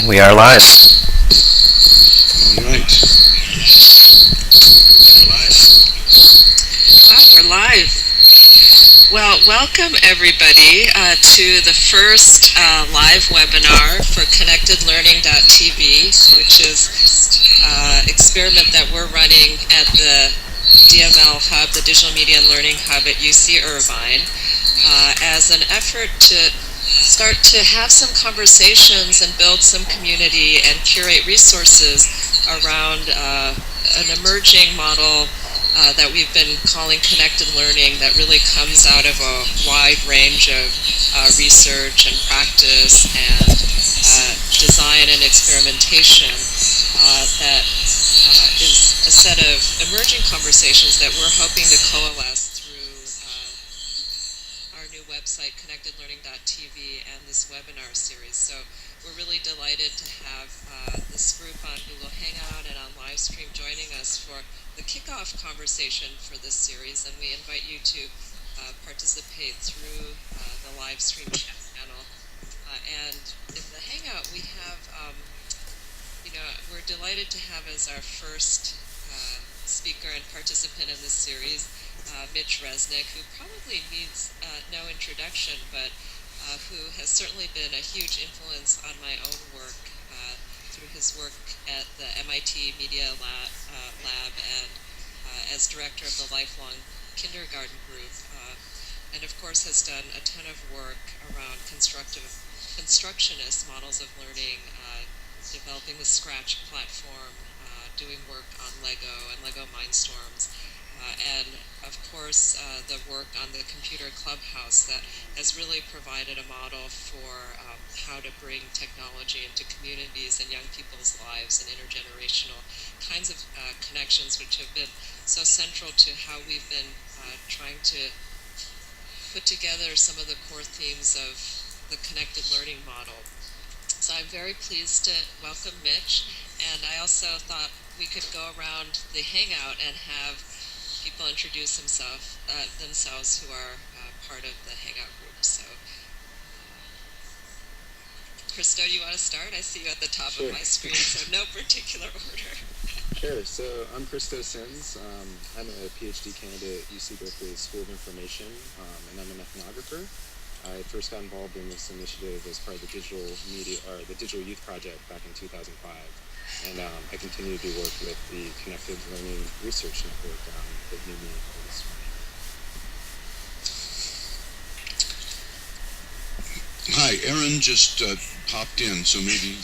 We are live. All right. Wow, we're live. Well, welcome everybody to the first live webinar for connectedlearning.tv, which is an experiment that we're running at the DML Hub, the Digital Media and Learning Hub at UC Irvine, as an effort to start to have some conversations and build some community and curate resources around an emerging model that we've been calling connected learning, that really comes out of a wide range of research and practice and design and experimentation that is a set of emerging conversations that we're hoping to coalesce through our new website, connectedlearning.tv, and this webinar series. So we're really delighted to have this group on Google Hangout and on live stream joining us for the kickoff conversation for this series, and we invite you to participate through the live stream chat panel. And in the Hangout, we have, we're delighted to have as our first speaker and participant in this series, Mitch Resnick, who probably needs no introduction, but who has certainly been a huge influence on my own work through his work at the MIT Media Lab and as director of the Lifelong Kindergarten Group, and of course has done a ton of work around constructionist models of learning, developing the Scratch platform, doing work on Lego and Lego Mindstorms, and of course the work on the Computer Clubhouse that has really provided a model for how to bring technology into communities and young people's lives and intergenerational kinds of connections, which have been so central to how we've been trying to put together some of the core themes of the connected learning model. So I'm very pleased to welcome Mitch, and I also thought we could go around the Hangout and have people introduce themselves who are part of the Hangout group. So, Christo, do you want to start? I see you at the top Sure. of my screen, so no particular order. Sure. So I'm Christo Sins. I'm a PhD candidate at UC Berkeley School of Information, and I'm an ethnographer. I first got involved in this initiative as part of the Digital Youth Project back in 2005. And I continue to do work with the Connected Learning Research Network that Mimi is running. Hi, Aaron just popped in, so maybe,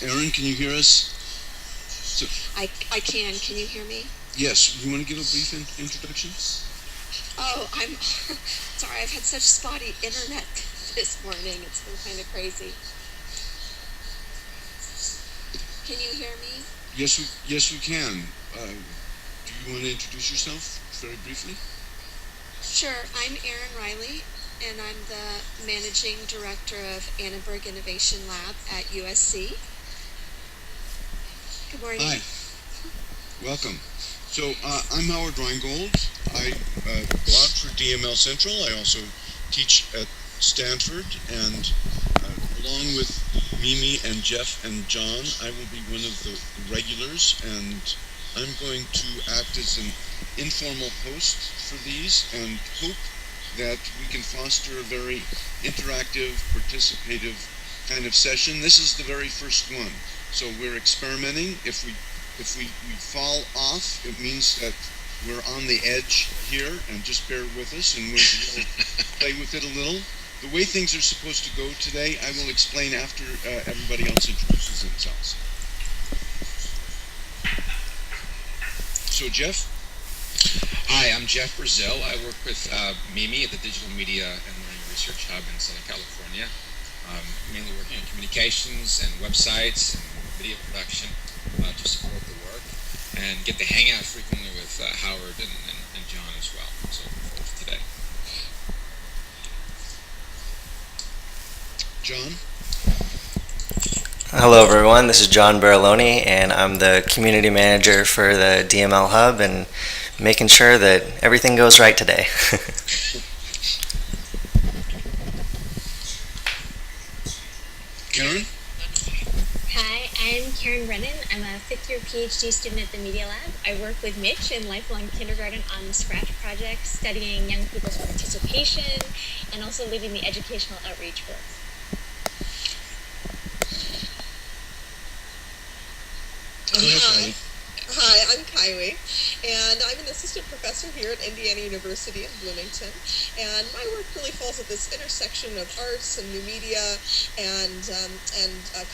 Aaron, can you hear us? So, I can. Can you hear me? yes, you want to give a brief introduction? Oh, I'm sorry. I've had such spotty internet this morning. It's been kind of crazy. Can you hear me? Yes, we can. Do you want to introduce yourself very briefly? Sure. I'm Erin Riley, and I'm the managing director of Annenberg Innovation Lab at USC. Good morning. Hi. Welcome. So I'm Howard Reingold. I blog for DML Central. I also teach at Stanford, and along with Mimi and Jeff and John, I will be one of the regulars, and I'm going to act as an informal host for these and hope that we can foster a very interactive, participative kind of session. This is the very first one, so we're experimenting. If we fall off, it means that we're on the edge here, and just bear with us, and we'll play with it a little. The way things are supposed to go today, I will explain after everybody else introduces themselves. So, Jeff? Hi, I'm Jeff Brazil. I work with Mimi at the Digital Media and Learning Research Hub in Southern California, mainly working on communications and websites and video production to support the work, and get to hang out frequently with Howard and John as well. So looking forward to today. John? Hello, everyone. This is John Baraloni, and I'm the community manager for the DML Hub and making sure that everything goes right today. Karen? Karen Brennan. I'm a fifth-year PhD student at the Media Lab. I work with Mitch in Lifelong Kindergarten on the Scratch project, studying young people's participation and also leading the educational outreach work. Hi, I'm Kylie, and I'm an assistant professor here at Indiana University in Bloomington, and my work really falls at this intersection of arts and new media and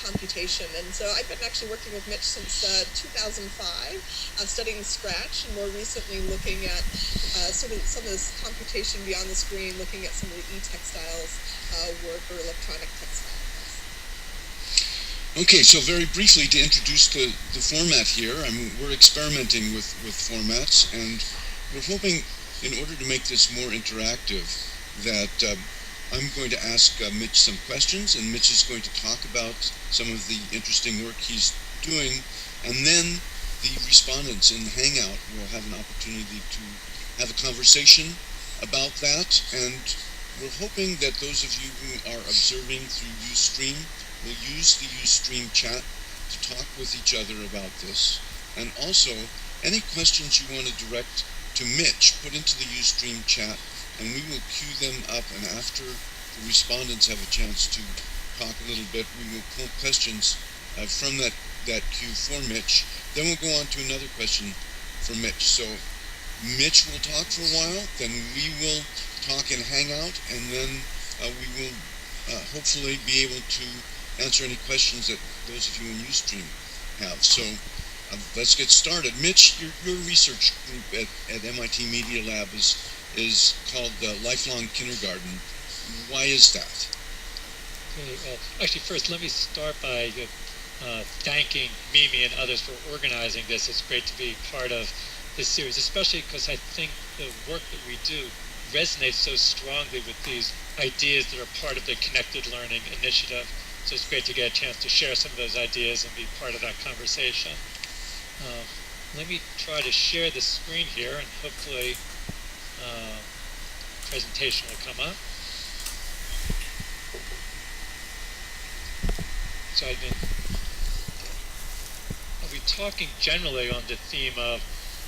computation. And so I've been actually working with Mitch since 2005, studying Scratch, and more recently looking at sort of some of this computation beyond the screen, looking at some of the e-textiles work or electronic textiles. Okay, so very briefly to introduce the format here, we're experimenting with formats, and we're hoping, in order to make this more interactive, that I'm going to ask Mitch some questions, and Mitch is going to talk about some of the interesting work he's doing, and then the respondents in the Hangout will have an opportunity to have a conversation about that, and we're hoping that those of you who are observing through Ustream will use the Ustream chat to talk with each other about this. And also, any questions you want to direct to Mitch, put into the Ustream chat, and we will queue them up, and after the respondents have a chance to talk a little bit, we will pull questions from that queue for Mitch. Then we'll go on to another question for Mitch. So Mitch will talk for a while, then we will talk in Hangout, and then we will hopefully be able to answer any questions that those of you in Ustream have. So let's get started. Mitch, your research group at MIT Media Lab is called Lifelong Kindergarten. Why is that? Okay, well, actually, first, let me start by thanking Mimi and others for organizing this. It's great to be part of this series, especially because I think the work that we do resonates so strongly with these ideas that are part of the Connected Learning Initiative. So it's great to get a chance to share some of those ideas and be part of that conversation. Let me try to share the screen here, and hopefully presentation will come up. So I'll be talking generally on the theme of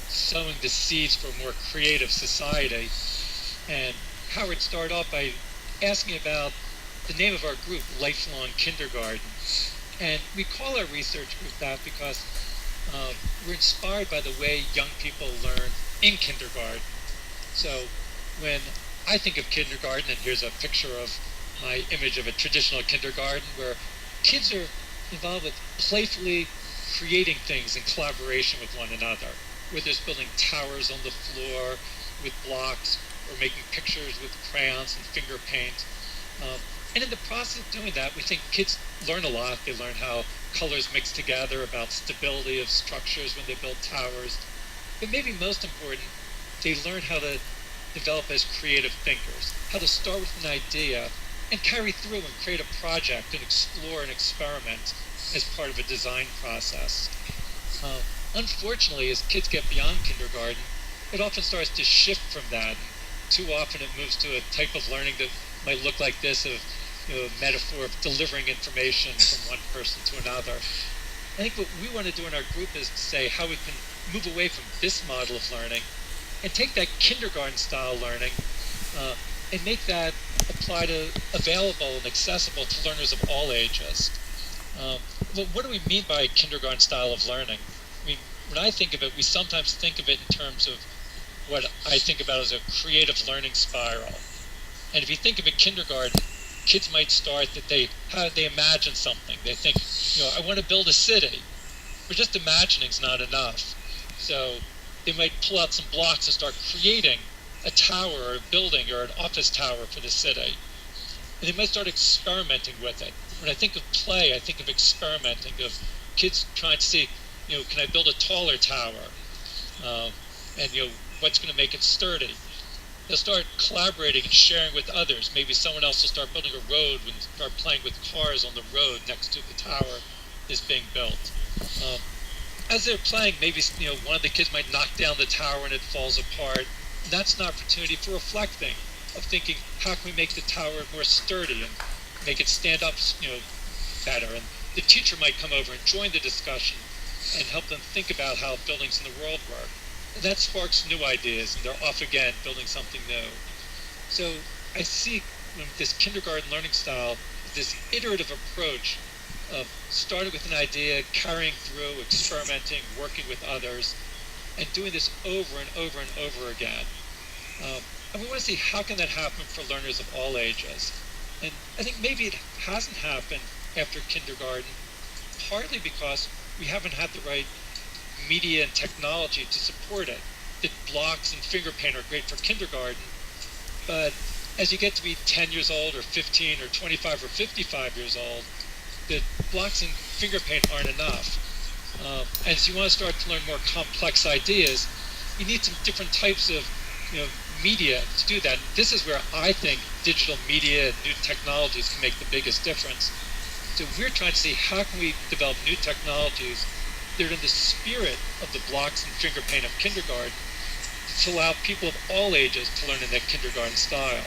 sowing the seeds for a more creative society. And Howard started off by asking about the name of our group, Lifelong Kindergarten. And we call our research group that because we're inspired by the way young people learn in kindergarten. So when I think of kindergarten, and here's a picture of my image of a traditional kindergarten where kids are involved with playfully creating things in collaboration with one another, whether it's building towers on the floor with blocks or making pictures with crayons and finger paint. And in the process of doing that, we think kids learn a lot. They learn how colors mix together, about stability of structures when they build towers. But maybe most important, they learn how to develop as creative thinkers, how to start with an idea and carry through and create a project and explore and experiment as part of a design process. Unfortunately, as kids get beyond kindergarten, it often starts to shift from that. Too often it moves to a type of learning that might look like this, of a metaphor of delivering information from one person to another. I think what we want to do in our group is to say how we can move away from this model of learning and take that kindergarten style learning and make that apply to available and accessible to learners of all ages. Well, what do we mean by kindergarten style of learning? I mean, when I think of it, we sometimes think of it in terms of what I think about as a creative learning spiral. And if you think of a kindergarten, kids might start that they imagine something. They think, I want to build a city. But just imagining is not enough. So they might pull out some blocks and start creating a tower or a building or an office tower for the city. And they might start experimenting with it. When I think of play, I think of experimenting, of kids trying to see, can I build a taller tower? And what's going to make it sturdy? They'll start collaborating and sharing with others. Maybe someone else will start building a road and start playing with cars on the road next to the tower is being built. As they're playing, maybe one of the kids might knock down the tower and it falls apart. And that's an opportunity for reflecting, of thinking, how can we make the tower more sturdy and make it stand up, better? And the teacher might come over and join the discussion and help them think about how buildings in the world work. And that sparks new ideas, and they're off again building something new. So I see this kindergarten learning style, this iterative approach of starting with an idea, carrying through, experimenting, working with others, and doing this over and over and over again. And we want to see how can that happen for learners of all ages. And I think maybe it hasn't happened after kindergarten, partly because we haven't had the right media and technology to support it. The blocks and finger paint are great for kindergarten, but as you get to be 10 years old or 15 or 25 or 55 years old, the blocks and finger paint aren't enough. As you want to start to learn more complex ideas, you need some different types of media to do that. This is where I think digital media and new technologies can make the biggest difference. So we're trying to see how can we develop new technologies that are in the spirit of the blocks and finger paint of kindergarten to allow people of all ages to learn in that kindergarten style.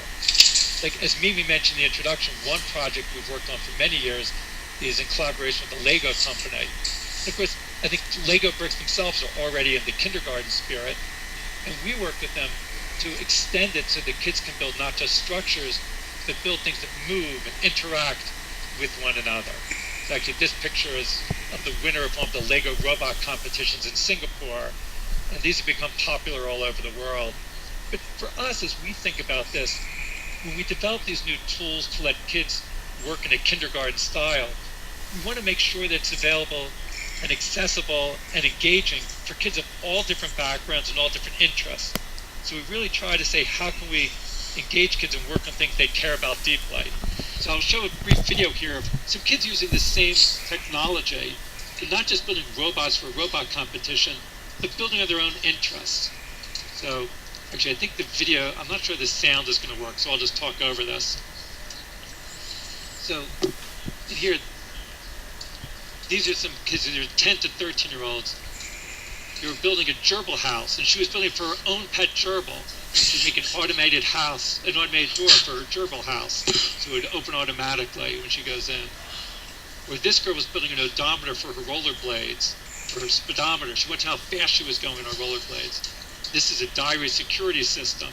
Like as Mimi mentioned in the introduction, one project we've worked on for many years is in collaboration with the Lego company. And of course, I think Lego bricks themselves are already in the kindergarten spirit, and we work with them to extend it so that kids can build not just structures, but build things that move and interact with one another. So actually, this picture is of the winner of one of the Lego robot competitions in Singapore, and these have become popular all over the world. But for us, as we think about this, when we develop these new tools to let kids work in a kindergarten style, we want to make sure that it's available and accessible and engaging for kids of all different backgrounds and all different interests. So we really try to say, how can we engage kids and work on things they care about deeply? So I'll show a brief video here of some kids using the same technology, and not just building robots for a robot competition, but building on their own interests. So actually, I think the video, I'm not sure the sound is going to work, so I'll just talk over this. So here, these are some kids, they're 10 to 13-year-olds. They were building a gerbil house, and she was building for her own pet gerbil. She was making an automated door for her gerbil house, so it would open automatically when she goes in. Or this girl was building an odometer for her rollerblades, for her speedometer. She wanted to know how fast she was going on her rollerblades. This is a diary security system.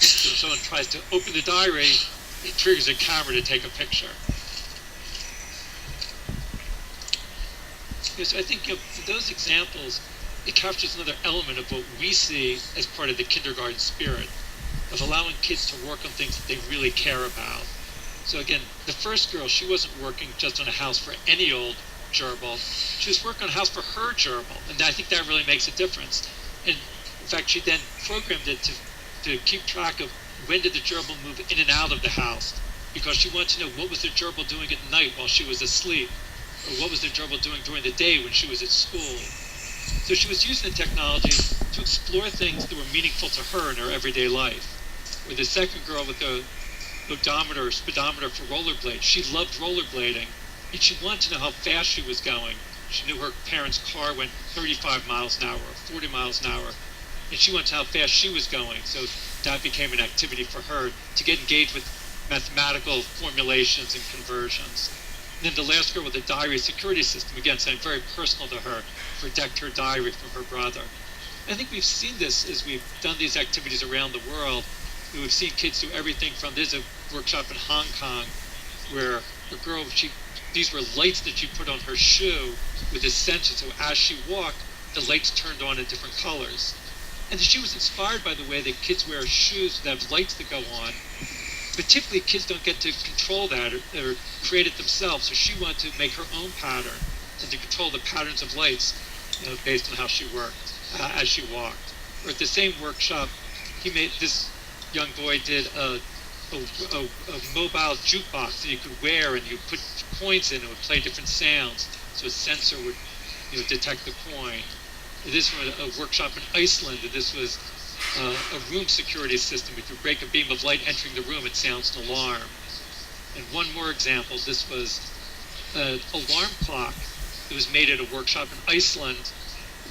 So if someone tries to open the diary, it triggers a camera to take a picture. So I think for those examples, it captures another element of what we see as part of the kindergarten spirit, of allowing kids to work on things that they really care about. So again, the first girl, she wasn't working just on a house for any old gerbil. She was working on a house for her gerbil, and I think that really makes a difference. And in fact, she then programmed it to keep track of when did the gerbil move in and out of the house, because she wanted to know what was the gerbil doing at night while she was asleep, or what was the gerbil doing during the day when she was at school. So she was using the technology to explore things that were meaningful to her in her everyday life. Or the second girl with the odometer or speedometer for rollerblades, she loved rollerblading, and she wanted to know how fast she was going. She knew her parents' car went 35 miles an hour or 40 miles an hour, and she wanted to know how fast she was going. So that became an activity for her to get engaged with mathematical formulations and conversions. And then the last girl with the diary security system, again, something very personal to her, protect her diary from her brother. I think we've seen this as we've done these activities around the world. We've seen kids do everything from, there's a workshop in Hong Kong where a girl, these were lights that she put on her shoe with a sensor, so as she walked, the lights turned on in different colors. And she was inspired by the way that kids wear shoes that have lights that go on. But typically kids don't get to control that or create it themselves, so she wanted to make her own pattern and to control the patterns of lights, based on how she worked, as she walked. Or at the same workshop, this young boy did a mobile jukebox that you could wear, and you put coins in, and it would play different sounds, so a sensor would detect the coin. This was a workshop in Iceland, and this was a room security system. If you break a beam of light entering the room, it sounds an alarm. And one more example, this was an alarm clock that was made at a workshop in Iceland,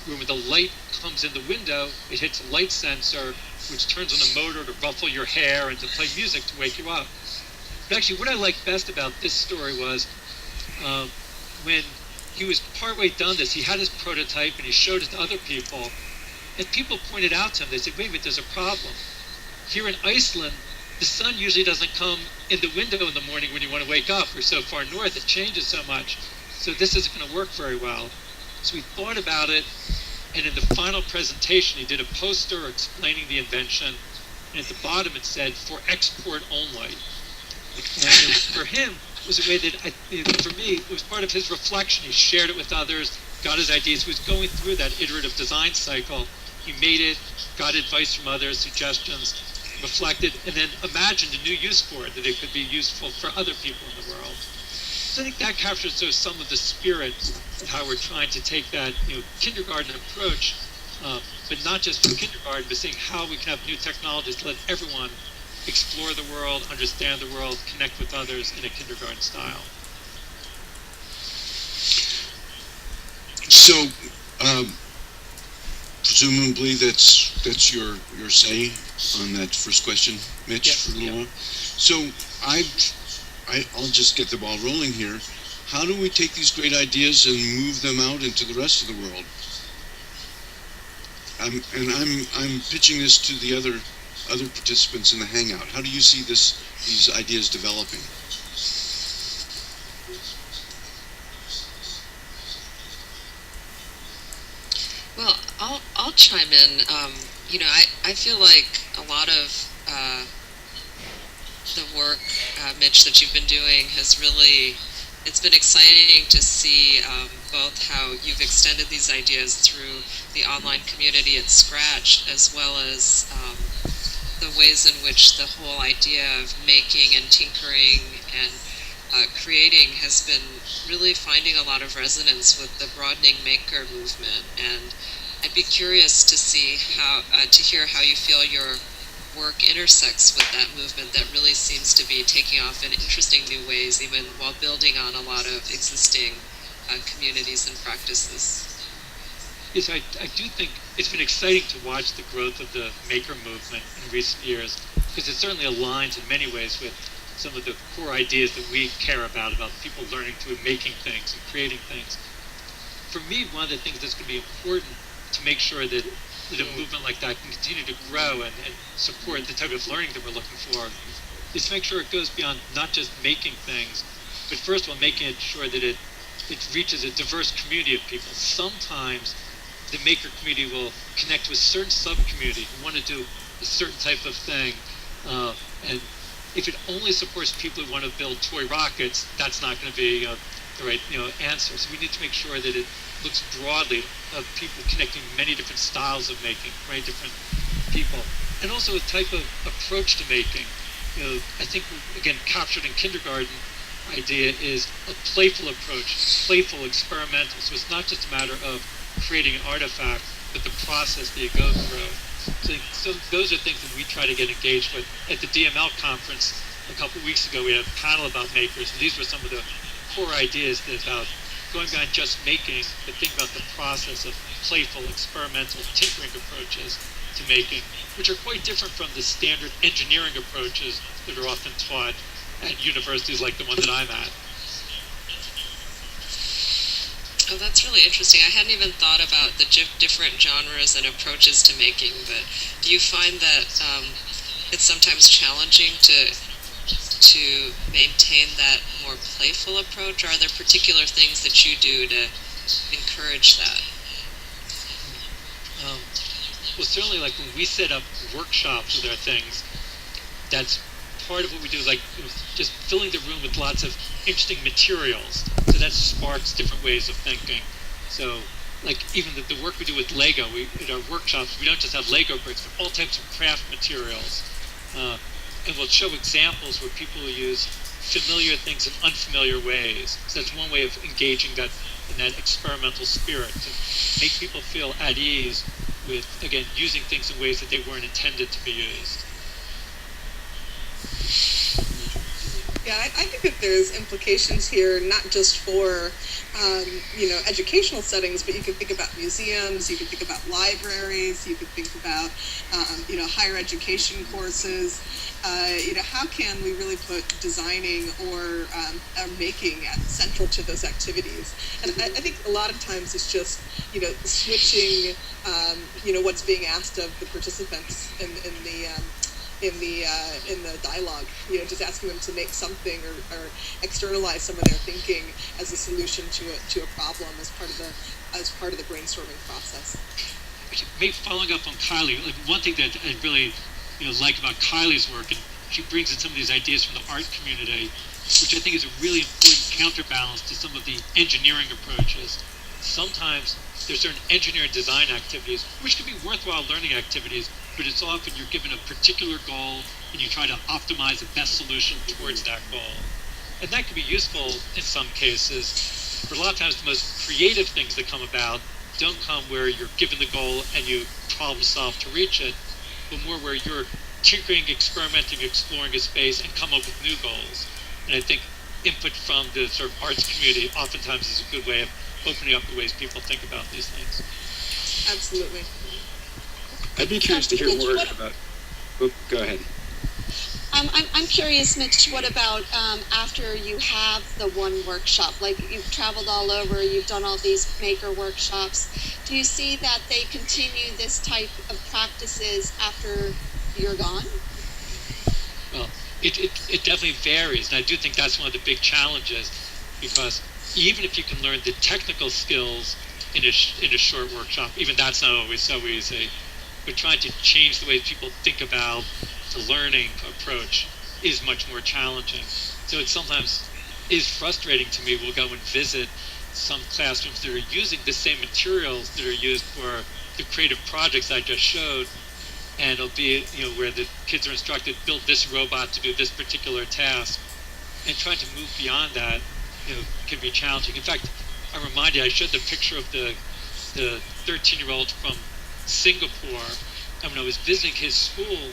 where when the light comes in the window, it hits a light sensor, which turns on a motor to ruffle your hair and to play music to wake you up. But actually, what I liked best about this story was when he was partway done this, he had his prototype and he showed it to other people, and people pointed out to him, they said, wait a minute, there's a problem. Here in Iceland, the sun usually doesn't come in the window in the morning when you want to wake up. We're so far north, it changes so much. So this isn't going to work very well. So he thought about it, and in the final presentation, he did a poster explaining the invention, and at the bottom it said, for export only. And for him, it was a way that, for me, it was part of his reflection. He shared it with others, got his ideas. He was going through that iterative design cycle. He made it, got advice from others, suggestions, reflected, and then imagined a new use for it, that it could be useful for other people in the world. So I think that captures some of the spirit of how we're trying to take that kindergarten approach, but not just for kindergarten, but seeing how we can have new technologies to let everyone explore the world, understand the world, connect with others in a kindergarten style. So, presumably that's your say on that first question, Mitch, Yes, for a little while. So I'll just get the ball rolling here. How do we take these great ideas and move them out into the rest of the world? I'm pitching this to the other participants in the Hangout. How do you see these ideas developing? Well, I'll chime in. I feel like a lot of the work, Mitch, that you've been doing it's been exciting to see both how you've extended these ideas through the online community at Scratch, as well as the ways in which the whole idea of making and tinkering and creating has been really finding a lot of resonance with the broadening maker movement. And I'd be curious to see to hear how you feel your work intersects with that movement that really seems to be taking off in interesting new ways, even while building on a lot of existing communities and practices. Yes, I do think it's been exciting to watch the growth of the maker movement in recent years, because it certainly aligns in many ways with some of the core ideas that we care about people learning through making things and creating things. For me, one of the things that's going to be important to make sure that a movement like that can continue to grow and support the type of learning that we're looking for is to make sure it goes beyond not just making things, but first of all, making sure that it reaches a diverse community of people. Sometimes the maker community will connect to a certain sub-community who want to do a certain type of thing, and if it only supports people who want to build toy rockets, that's not going to be the right answer. So we need to make sure that it looks broadly of people connecting many different styles of making, many different people, and also a type of approach to making. I think again captured in kindergarten idea is a playful approach, playful, experimental. So it's not just a matter of creating an artifact, but the process that you go through. So those are things that we try to get engaged with. At the DML conference a couple of weeks ago, we had a panel about makers, and these were some of the core ideas about going beyond just making, but think about the process of playful, experimental, tinkering approaches to making, which are quite different from the standard engineering approaches that are often taught at universities like the one that I'm at. Oh, that's really interesting. I hadn't even thought about the different genres and approaches to making, but do you find that it's sometimes challenging to maintain that more playful approach, or are there particular things that you do to encourage that? Well, certainly, like when we set up workshops with our things, that's part of what we do, like just filling the room with lots of interesting materials. So that sparks different ways of thinking. So, like even the work we do with Lego, in our workshops, we don't just have Lego bricks, but all types of craft materials. And we'll show examples where people will use familiar things in unfamiliar ways. So that's one way of engaging in that experimental spirit, to make people feel at ease with, again, using things in ways that they weren't intended to be used. Yeah, I think that there's implications here, not just for, educational settings, but you can think about museums, you can think about libraries, you can think about, higher education courses. How can we really put designing or making central to those activities? And I think a lot of times it's just, switching, what's being asked of the participants in the dialogue, just asking them to make something or externalize some of their thinking as a solution to a problem as part of the brainstorming process. Maybe following up on Kylie, like one thing that I really like about Kylie's work, and she brings in some of these ideas from the art community, which I think is a really important counterbalance to some of the engineering approaches. Sometimes there's certain engineering design activities which can be worthwhile learning activities, but it's often you're given a particular goal and you try to optimize the best solution towards that goal. And that can be useful in some cases, but a lot of times the most creative things that come about don't come where you're given the goal and you problem solve to reach it, but more where you're tinkering, experimenting, exploring a space and come up with new goals. And I think input from the sort of arts community oftentimes is a good way of opening up the ways people think about these things. Absolutely. I'd be curious to hear more about. Oh, go ahead. I'm curious, Mitch, what about after you have the one workshop? Like, you've traveled all over, you've done all these maker workshops. Do you see that they continue this type of practices after you're gone? Well, it definitely varies, and I do think that's one of the big challenges, because even if you can learn the technical skills in a short workshop, even that's not always so easy. But trying to change the way people think about the learning approach is much more challenging. So it sometimes is frustrating to me. We'll go and visit some classrooms that are using the same materials that are used for the creative projects I just showed, and it'll be where the kids are instructed, build this robot to do this particular task, and trying to move beyond that can be challenging. In fact, I'm reminded, I showed the picture of the 13-year-old from Singapore, and when I was visiting his school,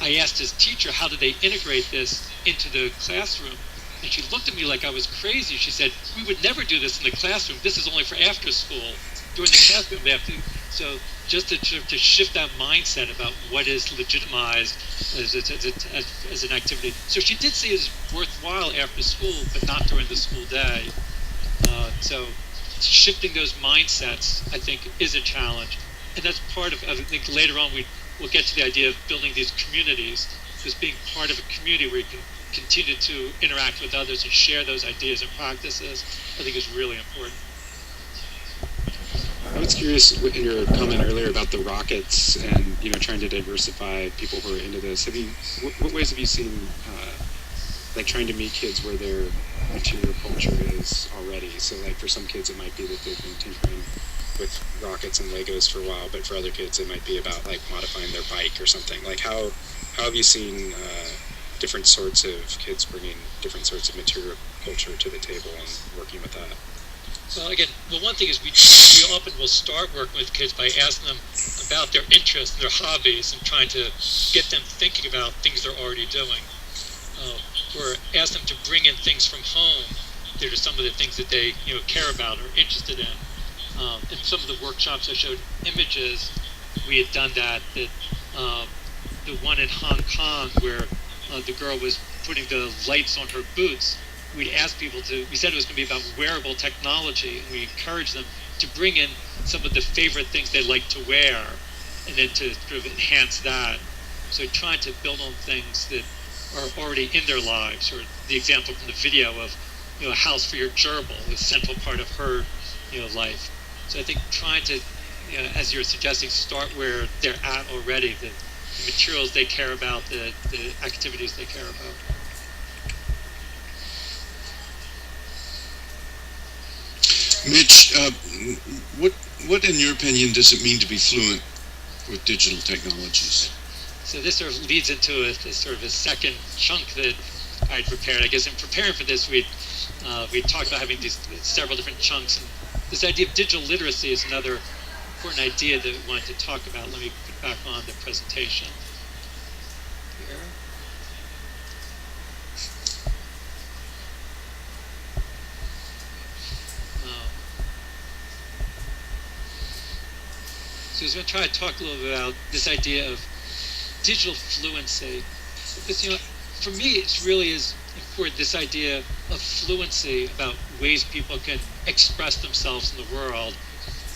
I asked his teacher, how did they integrate this into the classroom? And she looked at me like I was crazy. She said, we would never do this in the classroom. This is only for after school. During the classroom, they have to. So just to shift that mindset about what is legitimized as an activity. So she did say it was worthwhile after school, but not during the school day. So shifting those mindsets, I think, is a challenge. And that's part of, I think later on we'll get to the idea of building these communities, just being part of a community where you can continue to interact with others and share those ideas and practices, I think is really important. I was curious in your comment earlier about the rockets and trying to diversify people who are into this. What ways have you seen like trying to meet kids where their material culture is already? So like for some kids it might be that they've been tinkering with rockets and Legos for a while, but for other kids it might be about like modifying their bike or something. Like how have you seen different sorts of kids bringing different sorts of material culture to the table and working with that? Well, again, one thing is we often will start working with kids by asking them about their interests, their hobbies, and trying to get them thinking about things they're already doing. Or ask them to bring in things from home that are some of the things that they care about or interested in. In some of the workshops I showed images, we had done that the one in Hong Kong where the girl was putting the lights on her boots, we'd ask people we said it was going to be about wearable technology, and we encouraged them to bring in some of the favorite things they like to wear, and then to sort of enhance that. So trying to build on things that are already in their lives, or the example from the video of a house for your gerbil, a central part of her life. So I think trying to, as you're suggesting, start where they're at already, the materials they care about, the activities they care about. Mitch, what in your opinion does it mean to be fluent with digital technologies? So this sort of leads into a second chunk that I'd prepared. I guess in preparing for this, we talked about having these several different chunks, and this idea of digital literacy is another important idea that we wanted to talk about. Let me put back on the presentation here. So I was going to try to talk a little bit about this idea of digital fluency. Because, for me, it really is important, this idea of fluency, about ways people can express themselves in the world,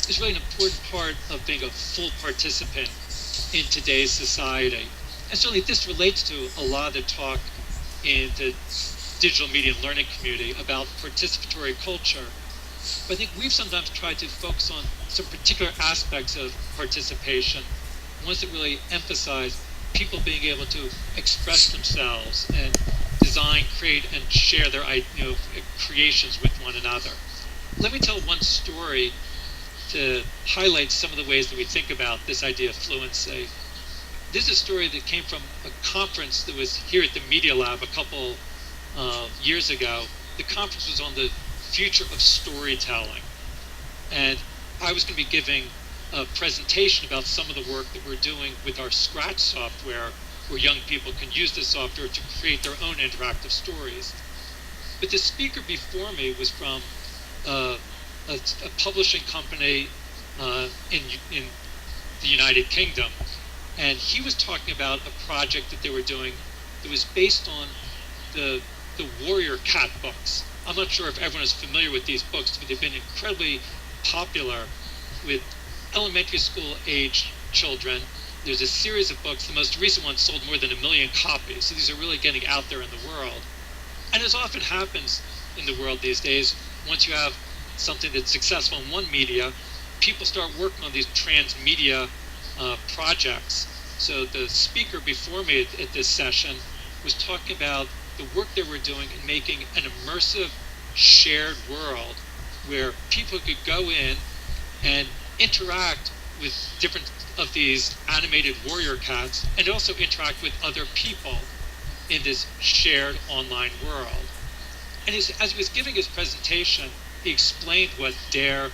is really an important part of being a full participant in today's society. And certainly this relates to a lot of the talk in the digital media and learning community about participatory culture. But I think we've sometimes tried to focus on some particular aspects of participation, ones that really emphasize people being able to express themselves and design, create, and share their creations with one another. Let me tell one story to highlight some of the ways that we think about this idea of fluency. This is a story that came from a conference that was here at the Media Lab a couple years ago. The conference was on the future of storytelling. And I was going to be giving a presentation about some of the work that we're doing with our Scratch software, where young people can use this software to create their own interactive stories. But the speaker before me was from a publishing company in the United Kingdom, and he was talking about a project that they were doing that was based on the Warrior Cat books. I'm not sure if everyone is familiar with these books, but they've been incredibly popular with elementary school age children. There's a series of books. The most recent one sold more than 1 million copies, so these are really getting out there in the world. And as often happens in the world these days, once you have something that's successful in one media, people start working on these transmedia projects. So the speaker before me at this session was talking about the work they were doing in making an immersive shared world where people could go in and interact with different of these animated warrior cats and also interact with other people in this shared online world. And as he was giving his presentation, he explained what their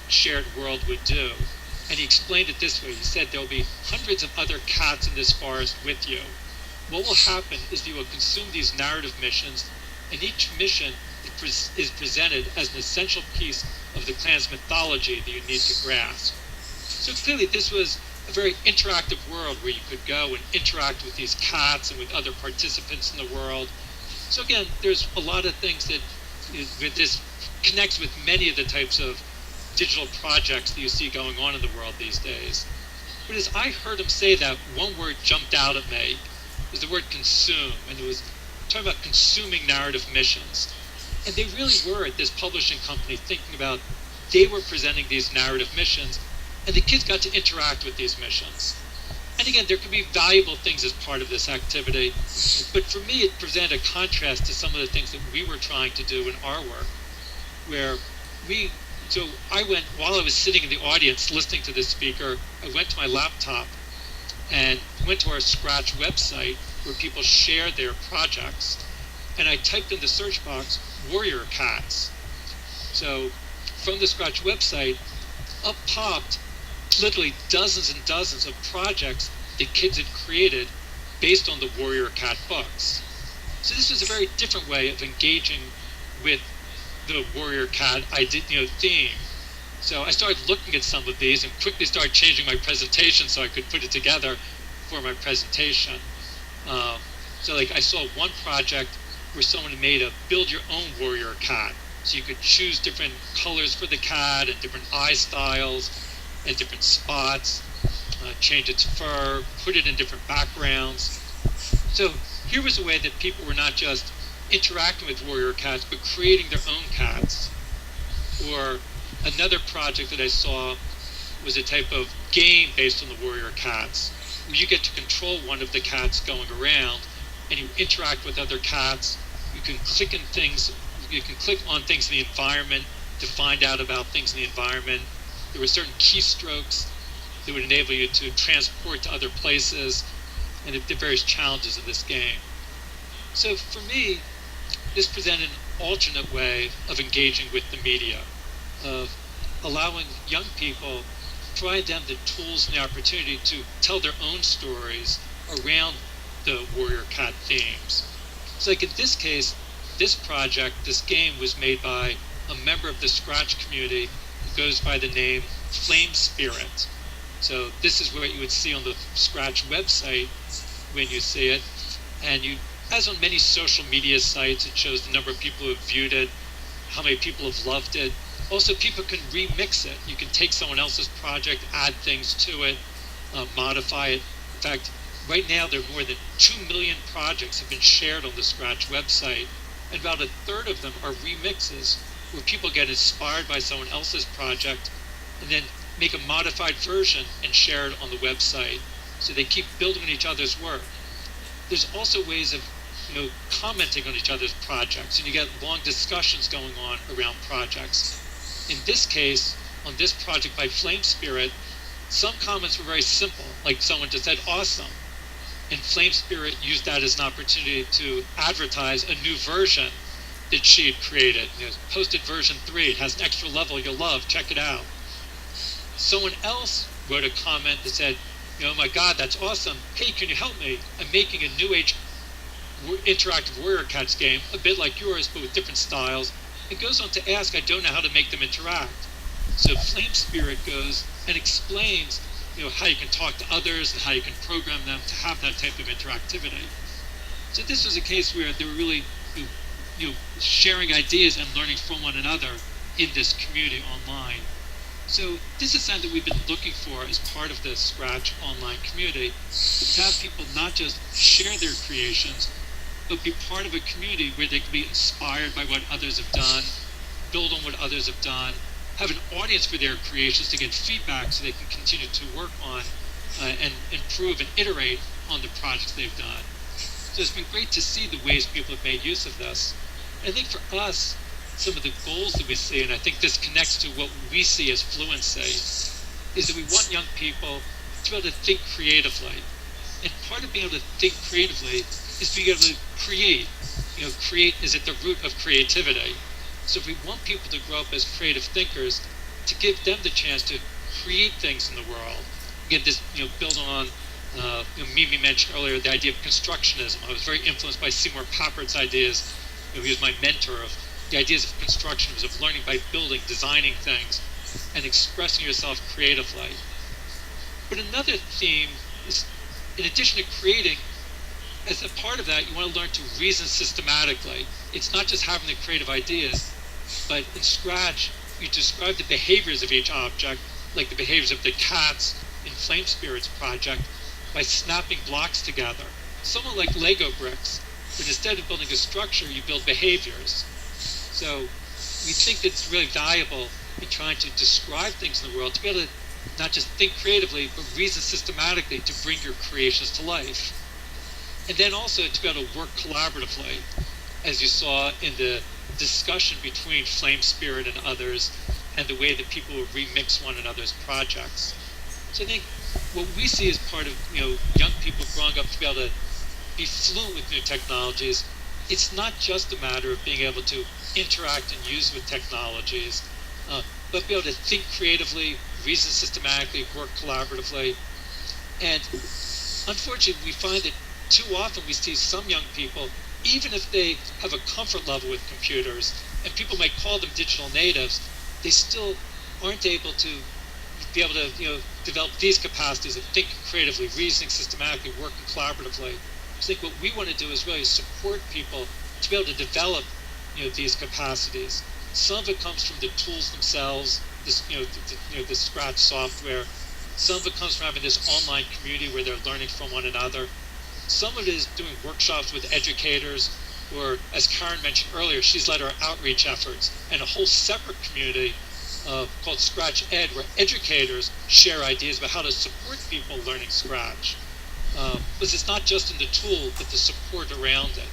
shared world would do. And he explained it this way. He said, there'll be hundreds of other cats in this forest with you. What will happen is you will consume these narrative missions, and each mission is presented as an essential piece of the clan's mythology that you need to grasp. So clearly this was a very interactive world where you could go and interact with these cats and with other participants in the world. So again, there's a lot of things that this connects with many of the types of digital projects that you see going on in the world these days. But as I heard him say that, one word jumped out at me. It was the word consume, and it was talking about consuming narrative missions. And they really were, at this publishing company, thinking about, they were presenting these narrative missions, and the kids got to interact with these missions. And again, there can be valuable things as part of this activity, but for me it presented a contrast to some of the things that we were trying to do in our work, where so I went, while I was sitting in the audience listening to this speaker, I went to my laptop and went to our Scratch website where people share their projects, and I typed in the search box, warrior cats. So from the Scratch website, up popped literally dozens and dozens of projects that kids had created based on the warrior cat books. So this was a very different way of engaging with the warrior cat theme. So I started looking at some of these and quickly started changing my presentation so I could put it together for my presentation. So I saw one project where someone made a build your own warrior cat. So you could choose different colors for the cat and different eye styles and different spots, change its fur, put it in different backgrounds. So here was a way that people were not just interacting with warrior cats, but creating their own cats. Or another project that I saw was a type of game based on the warrior cats, where you get to control one of the cats going around, and you interact with other cats. You can click on things in the environment to find out about things in the environment. There were certain keystrokes that would enable you to transport to other places, and the various challenges of this game. So for me, this presented an alternate way of engaging with the media, of allowing young people, provide them the tools and the opportunity to tell their own stories around the warrior cat themes. So in this case, this project, this game, was made by a member of the Scratch community who goes by the name Flame Spirit. So this is what you would see on the Scratch website when you see it. And you, as on many social media sites, it shows the number of people who have viewed it, how many people have loved it. Also, people can remix it. You can take someone else's project, add things to it, modify it. In fact, right now there are more than 2 million projects have been shared on the Scratch website, and about a third of them are remixes, where people get inspired by someone else's project and then make a modified version and share it on the website. So they keep building on each other's work. There's also ways of commenting on each other's projects, and you get long discussions going on around projects. In this case, on this project by Flame Spirit, some comments were very simple, like someone just said, awesome. And Flame Spirit used that as an opportunity to advertise a new version that she had created. Posted version 3, it has an extra level you'll love, check it out. Someone else wrote a comment that said, oh my God, that's awesome. Hey, can you help me? I'm making a new age interactive Warrior Cats game, a bit like yours, but with different styles. It goes on to ask, I don't know how to make them interact. So Flame Spirit goes and explains how you can talk to others and how you can program them to have that type of interactivity. So this was a case where they were really sharing ideas and learning from one another in this community online. So this is something that we've been looking for as part of the Scratch online community, to have people not just share their creations, but be part of a community where they can be inspired by what others have done, build on what others have done, have an audience for their creations to get feedback so they can continue to work on and improve and iterate on the projects they've done. So it's been great to see the ways people have made use of this. I think for us, some of the goals that we see, and I think this connects to what we see as fluency, is that we want young people to be able to think creatively. And part of being able to think creatively is being able to create. Create is at the root of creativity. So if we want people to grow up as creative thinkers, to give them the chance to create things in the world, again, this build on Mimi mentioned earlier the idea of constructionism. I was very influenced by Seymour Pappert's ideas. He was my mentor of the ideas of constructionism, of learning by building, designing things, and expressing yourself creatively. But another theme is, in addition to creating, as a part of that, you want to learn to reason systematically. It's not just having the creative ideas, but in Scratch, you describe the behaviors of each object, like the behaviors of the cats in Flame Spirit's project, by snapping blocks together. Somewhat like Lego bricks, but instead of building a structure, you build behaviors. So we think that it's really valuable in trying to describe things in the world, to be able to not just think creatively, but reason systematically to bring your creations to life. And then also to be able to work collaboratively, as you saw in the discussion between Flame Spirit and others, and the way that people will remix one another's projects. So I think what we see as part of young people growing up to be able to be fluent with new technologies, it's not just a matter of being able to interact and use with technologies, but be able to think creatively, reason systematically, work collaboratively. And unfortunately, we find that too often we see some young people, even if they have a comfort level with computers, and people might call them digital natives, they still aren't able to be able to develop these capacities of thinking creatively, reasoning systematically, working collaboratively. I think what we want to do is really support people to be able to develop these capacities. Some of it comes from the tools themselves, the Scratch software. Some of it comes from having this online community where they're learning from one another. Some of it is doing workshops with educators, or as Karen mentioned earlier, she's led our outreach efforts, and a whole separate community called Scratch Ed, where educators share ideas about how to support people learning Scratch. Because it's not just in the tool, but the support around it.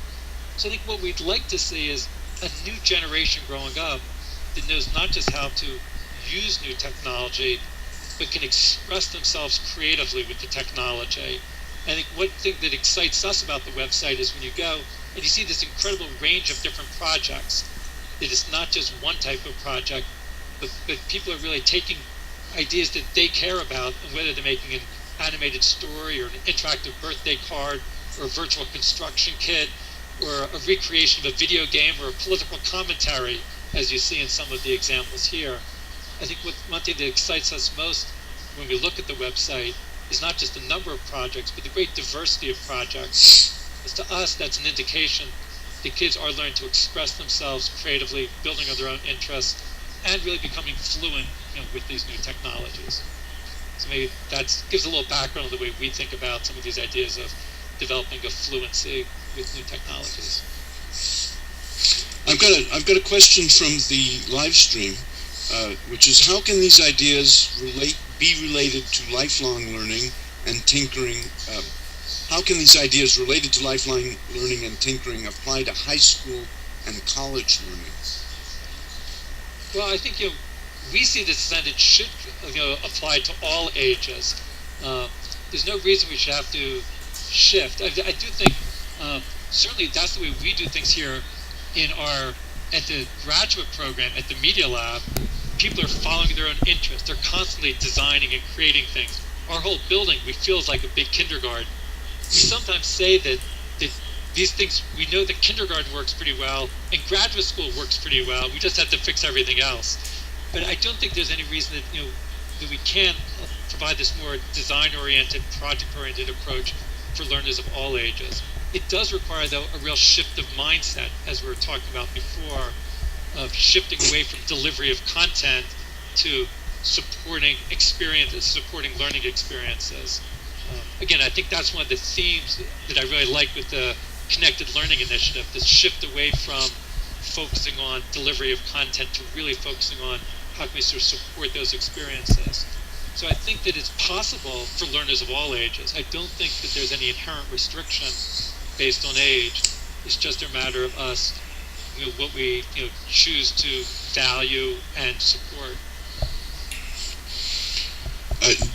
So I think what we'd like to see is a new generation growing up that knows not just how to use new technology, but can express themselves creatively with the technology. I think one thing that excites us about the website is when you go and you see this incredible range of different projects. It is not just one type of project, but people are really taking ideas that they care about, and whether they're making an animated story or an interactive birthday card or a virtual construction kit or a recreation of a video game or a political commentary, as you see in some of the examples here. I think one thing that excites us most when we look at the website is not just the number of projects, but the great diversity of projects. As to us, that's an indication that kids are learning to express themselves creatively, building on their own interests, and really becoming fluent, with these new technologies. So maybe that gives a little background of the way we think about some of these ideas of developing a fluency with new technologies. I've got a question from the live stream, which is, how can these ideas be related to lifelong learning and tinkering? How can these ideas related to lifelong learning and tinkering apply to high school and college learning? Well, I think we see this as it should apply to all ages. There's no reason we should have to shift. I do think certainly that's the way we do things here at the graduate program at the Media Lab. People are following their own interests. They're constantly designing and creating things. Our whole building, we feel, is like a big kindergarten. We sometimes say that these things, we know that kindergarten works pretty well and graduate school works pretty well. We just have to fix everything else. But I don't think there's any reason that we can't provide this more design-oriented, project-oriented approach for learners of all ages. It does require, though, a real shift of mindset, as we were talking about before, of shifting away from delivery of content to supporting experiences, supporting learning experiences. Again, I think that's one of the themes that I really like with the Connected Learning Initiative, this shift away from focusing on delivery of content to really focusing on how can we sort of support those experiences. So I think that it's possible for learners of all ages. I don't think that there's any inherent restriction based on age. It's just a matter of us, what we choose to value and support.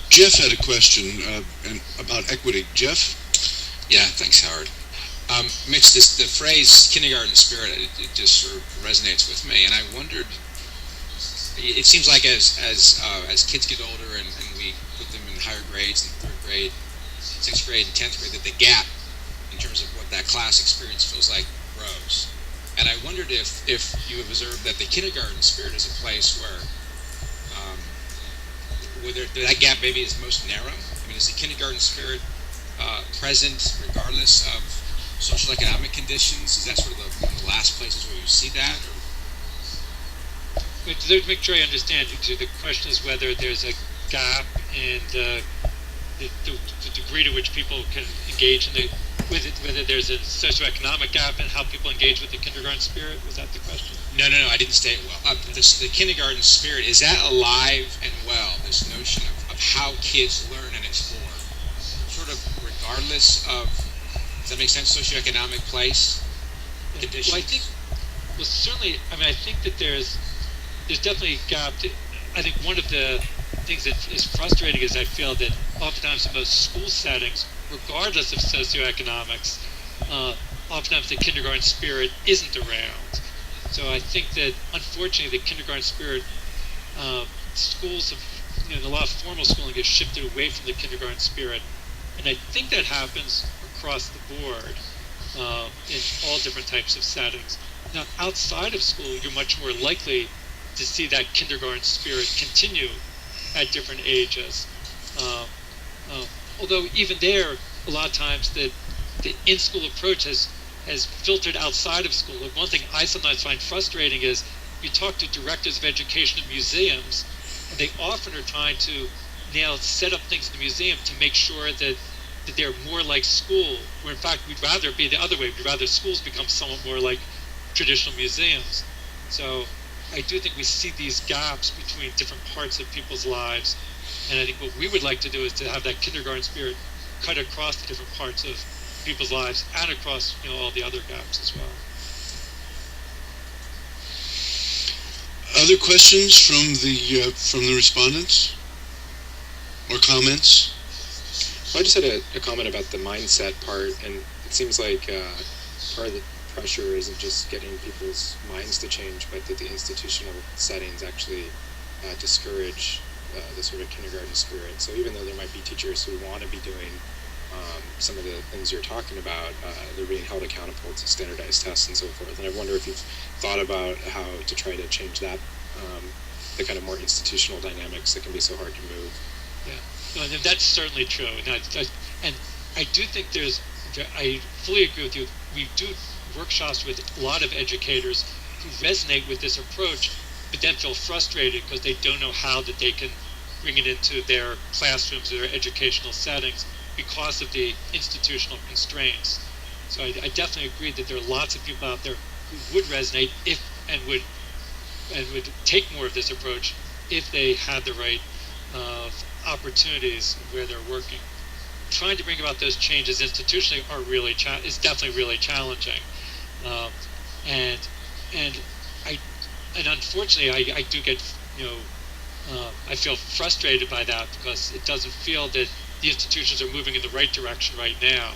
Jeff had a question about equity. Jeff? Yeah, thanks, Howard. Mitch, the phrase kindergarten spirit, it just sort of resonates with me, and I wondered, it seems like as kids get older and we put them in higher grades, in 3rd grade, 6th grade, and 10th grade, that the gap in terms of what that class experience feels like grows. And I wondered if you have observed that the kindergarten spirit is a place where that gap maybe is most narrow. I mean, is the kindergarten spirit present regardless of social economic conditions? Is that sort of one of the last places where you see that? But to make sure I understand, the question is whether there's a gap in the degree to which people can engage in whether there's a socioeconomic gap in how people engage with the kindergarten spirit. Was that the question? No, I didn't say it well. The kindergarten spirit, is that alive and well, this notion of how kids learn and explore, sort of regardless of, does that make sense, socioeconomic place, conditions? Well, certainly, I think that there's definitely a gap. I think one of the things that is frustrating is I feel that oftentimes in most school settings, regardless of socioeconomics, oftentimes the kindergarten spirit isn't around. So I think that, unfortunately, the kindergarten spirit, schools have, a lot of formal schooling has shifted away from the kindergarten spirit. And I think that happens across the board in all different types of settings. Now, outside of school, you're much more likely to see that kindergarten spirit continue at different ages. Although even there, a lot of times the in-school approach has filtered outside of school. Like, one thing I sometimes find frustrating is you talk to directors of education at museums, and they often are trying to now set up things in the museum to make sure that they're more like school, where in fact we'd rather it be the other way. We'd rather schools become somewhat more like traditional museums. So I do think we see these gaps between different parts of people's lives, and I think what we would like to do is to have that kindergarten spirit cut across the different parts of people's lives and across all the other gaps as well. Other questions from the respondents or comments? I just had a comment about the mindset part, and it seems like part of the pressure isn't just getting people's minds to change, but that the institutional settings actually discourage the sort of kindergarten spirit. So even though there might be teachers who want to be doing some of the things you're talking about, they're being held accountable to standardized tests and so forth. And I wonder if you've thought about how to try to change that, the kind of more institutional dynamics that can be so hard to move. Yeah, no, and that's certainly true. And I do think I fully agree with you. We do workshops with a lot of educators who resonate with this approach, but then feel frustrated because they don't know how that they can bring it into their classrooms or their educational settings because of the institutional constraints. So I definitely agree that there are lots of people out there who would resonate if and would take more of this approach if they had the right opportunities where they're working. Trying to bring about those changes institutionally is definitely really challenging, and and I and unfortunately I do get I feel frustrated by that because it doesn't feel that the institutions are moving in the right direction right now.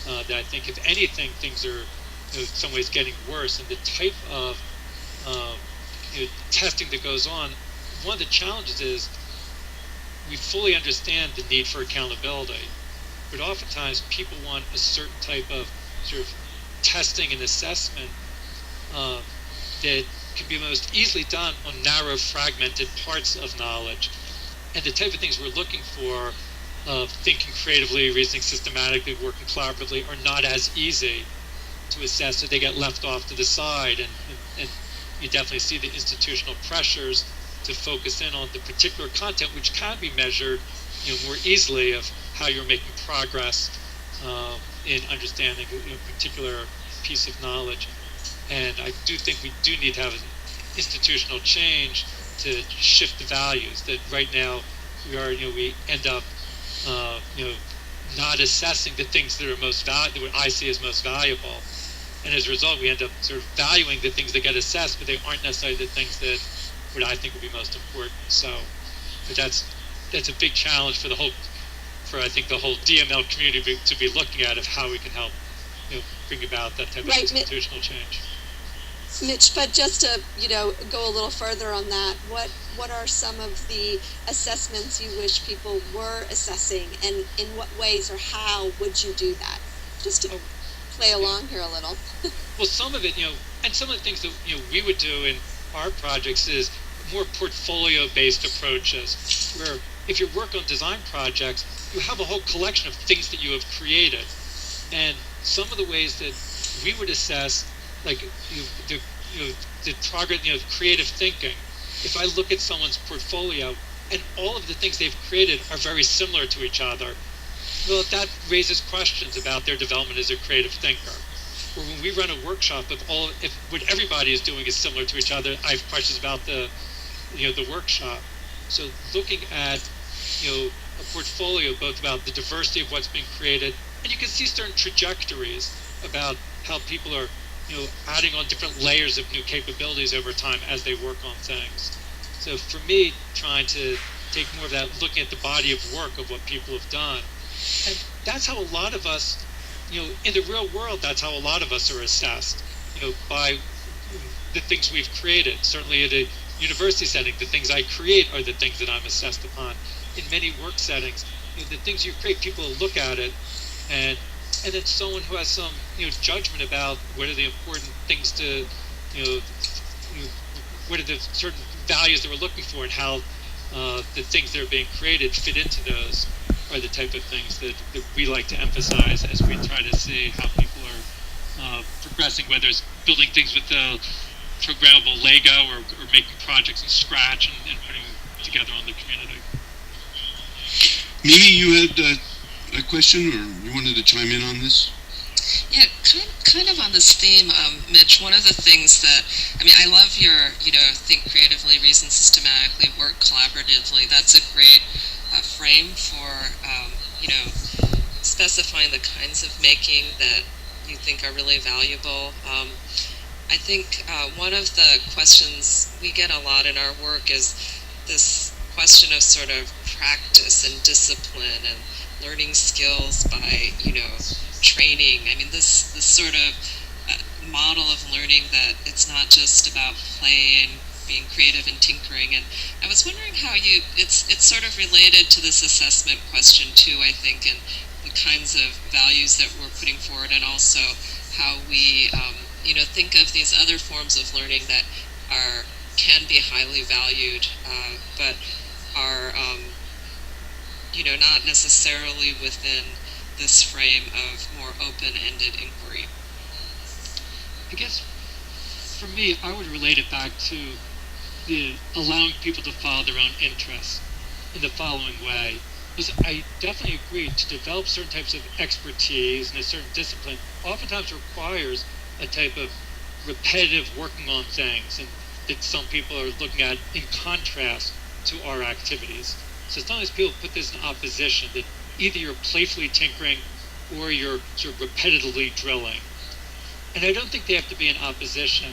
That I think if anything things are in some ways getting worse, and the type of testing that goes on. One of the challenges is we fully understand the need for accountability, but oftentimes people want a certain type of sort of testing and assessment that can be most easily done on narrow, fragmented parts of knowledge. And the type of things we're looking for, thinking creatively, reasoning systematically, working collaboratively, are not as easy to assess, so they get left off to the side. And you definitely see the institutional pressures to focus in on the particular content, which can be measured more easily of how you're making progress in understanding a particular piece of knowledge. And I do think we do need to have an institutional change to shift the values. That right now we end up not assessing the things that are what I see as most valuable, and as a result, we end up sort of valuing the things that get assessed, but they aren't necessarily the things that what I think would be most important. So, but that's a big challenge for I think the whole DML community to be looking at of how we can help bring about that type of institutional change. Mitch, but just to go a little further on that, what are some of the assessments you wish people were assessing, and in what ways or how would you do that? Just to play along here a little. Well, some of it, and some of the things that we would do in our projects is more portfolio-based approaches, where if you work on design projects, you have a whole collection of things that you have created, and some of the ways that we would assess, like the progress, creative thinking. If I look at someone's portfolio and all of the things they've created are very similar to each other, well, that raises questions about their development as a creative thinker. Or when we run a workshop, if what everybody is doing is similar to each other, I have questions about the workshop. So looking at a portfolio, both about the diversity of what's being created, and you can see certain trajectories about how people are adding on different layers of new capabilities over time as they work on things. So for me, trying to take more of that, looking at the body of work of what people have done. And that's how a lot of us, in the real world, that's how a lot of us are assessed, by the things we've created. Certainly at a university setting, the things I create are the things that I'm assessed upon. In many work settings, the things you create, people look at it, and then someone who has some judgment about what are the important things to what are the certain values that we're looking for, and how the things that are being created fit into those are the type of things that we like to emphasize as we try to see how people are progressing, whether it's building things with programmable Lego or making projects from scratch and putting them together on the community. Mimi, you had a question, or you wanted to chime in on this? Yeah, kind of on this theme, Mitch. One of the things that I love your think creatively, reason systematically, work collaboratively. That's a great frame for specifying the kinds of making that you think are really valuable. I think one of the questions we get a lot in our work is this question of sort of practice and discipline and learning skills by training. This sort of model of learning that it's not just about play and being creative and tinkering. And I was wondering how it's sort of related to this assessment question too, I think, and the kinds of values that we're putting forward, and also how we think of these other forms of learning that can be highly valued, but are not necessarily within this frame of more open-ended inquiry. I guess for me, I would relate it back to the allowing people to follow their own interests in the following way. Because I definitely agree to develop certain types of expertise in a certain discipline oftentimes requires a type of repetitive working on things, and that some people are looking at in contrast to our activities. So sometimes people put this in opposition, that either you're playfully tinkering or you're sort of repetitively drilling. And I don't think they have to be in opposition.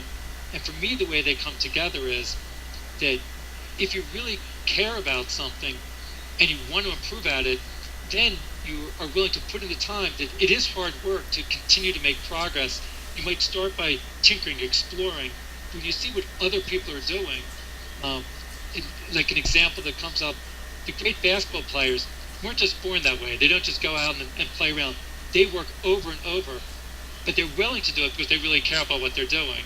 And for me, the way they come together is that if you really care about something and you want to improve at it, then you are willing to put in the time. That it is hard work to continue to make progress. You might start by tinkering, exploring. When you see what other people are doing, like an example that comes up, the great basketball players weren't just born that way. They don't just go out and play around. They work over and over, but they're willing to do it because they really care about what they're doing.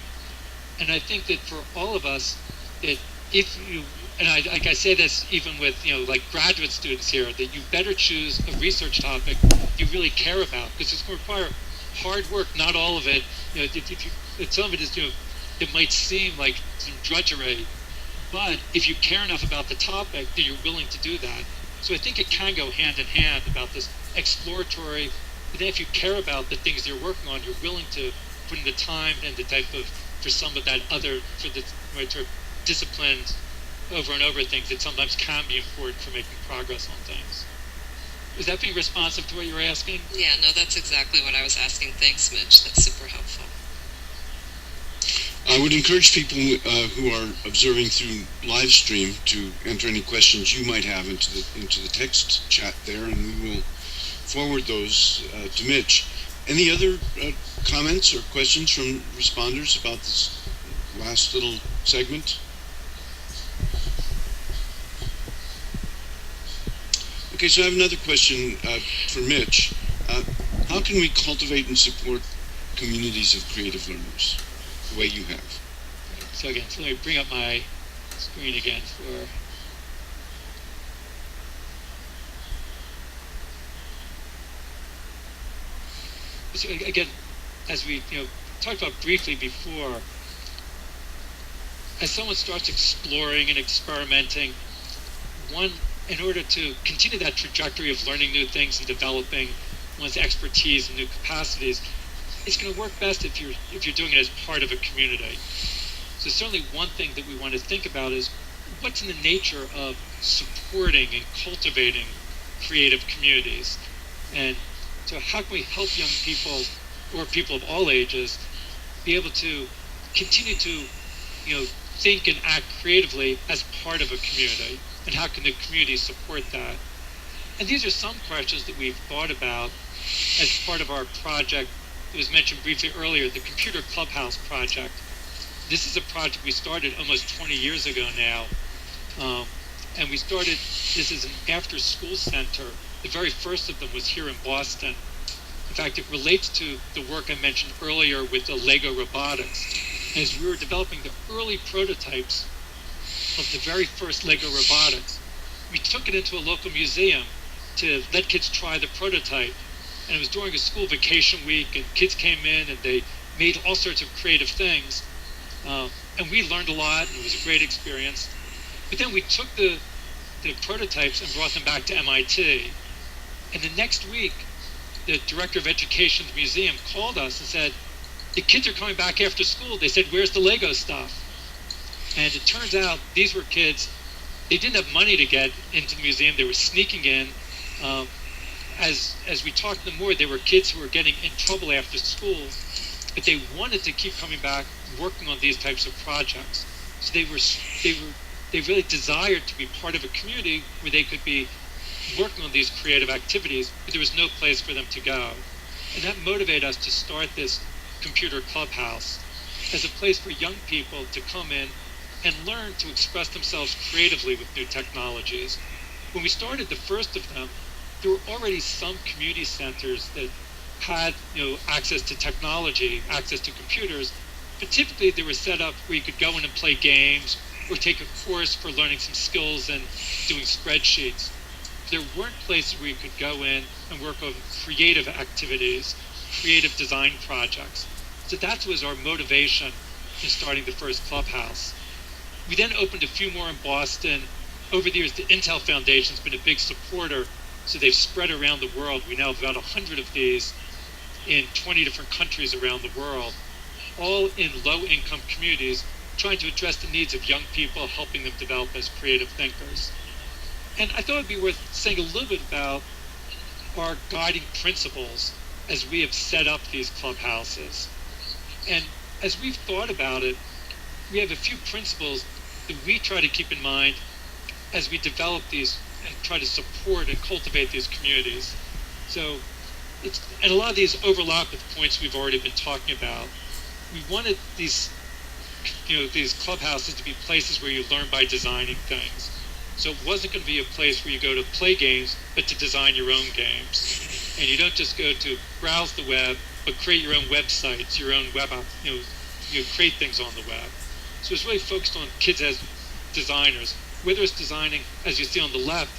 And I think that for all of us, that if you, and I say this even with, like graduate students here, that you better choose a research topic you really care about, because it's going to require hard work. Not all of it, if some of it is, it might seem like some drudgery, but if you care enough about the topic, then you're willing to do that. So I think it can go hand in hand about this exploratory, but then if you care about the things you're working on, you're willing to put in the time and the type of, for some of that other, for the right, sort of disciplines over and over things that sometimes can be important for making progress on things. Is that being responsive to what you were asking? Yeah, no, that's exactly what I was asking. Thanks, Mitch. That's super helpful. I would encourage people who are observing through live stream to enter any questions you might have into the text chat there, and we will forward those to Mitch. Any other comments or questions from responders about this last little segment? Okay, so I have another question for Mitch. How can we cultivate and support communities of creative learners the way you have? So again, so let me bring up my screen again for... So again, as we talked about briefly before, as someone starts exploring and experimenting, in order to continue that trajectory of learning new things and developing one's expertise and new capacities, it's going to work best if you're doing it as part of a community. So certainly one thing that we want to think about is what's in the nature of supporting and cultivating creative communities, and so how can we help young people or people of all ages be able to continue to think and act creatively as part of a community, and how can the community support that? And these are some questions that we've thought about as part of our project. It was mentioned briefly earlier, the Computer Clubhouse project. This is a project we started almost 20 years ago now, and we started this as an after-school center. The very first of them was here in Boston. In fact, it relates to the work I mentioned earlier with the Lego robotics. As we were developing the early prototypes of the very first Lego robotics, we took it into a local museum to let kids try the prototype. And it was during a school vacation week, and kids came in and they made all sorts of creative things. And we learned a lot, and it was a great experience. But then we took the prototypes and brought them back to MIT. And the next week, the director of education at the museum called us and said, the kids are coming back after school. They said, where's the Lego stuff? And it turns out these were kids, they didn't have money to get into the museum. They were sneaking in. As we talked to them more, they were kids who were getting in trouble after school, but they wanted to keep coming back working on these types of projects. So they really desired to be part of a community where they could be working on these creative activities, but there was no place for them to go. And that motivated us to start this Computer Clubhouse as a place for young people to come in and learn to express themselves creatively with new technologies. When we started the first of them, there were already some community centers that had access to technology, access to computers, but typically they were set up where you could go in and play games or take a course for learning some skills and doing spreadsheets. there weren't places where you could go in and work on creative activities, creative design projects. So that was our motivation in starting the first clubhouse. We then opened a few more in Boston. Over the years, the Intel Foundation's been a big supporter, so they've spread around the world. We now have about 100 of these in 20 different countries around the world, all in low-income communities, trying to address the needs of young people, helping them develop as creative thinkers. And I thought it'd be worth saying a little bit about our guiding principles as we have set up these clubhouses. And as we've thought about it, we have a few principles that we try to keep in mind as we develop these and try to support and cultivate these communities. So and a lot of these overlap with points we've already been talking about. We wanted these clubhouses to be places where you learn by designing things. So it wasn't going to be a place where you go to play games, but to design your own games. And you don't just go to browse the web, but create your own websites, your own web app, you create things on the web. So it's really focused on kids as designers, whether it's designing, as you see on the left,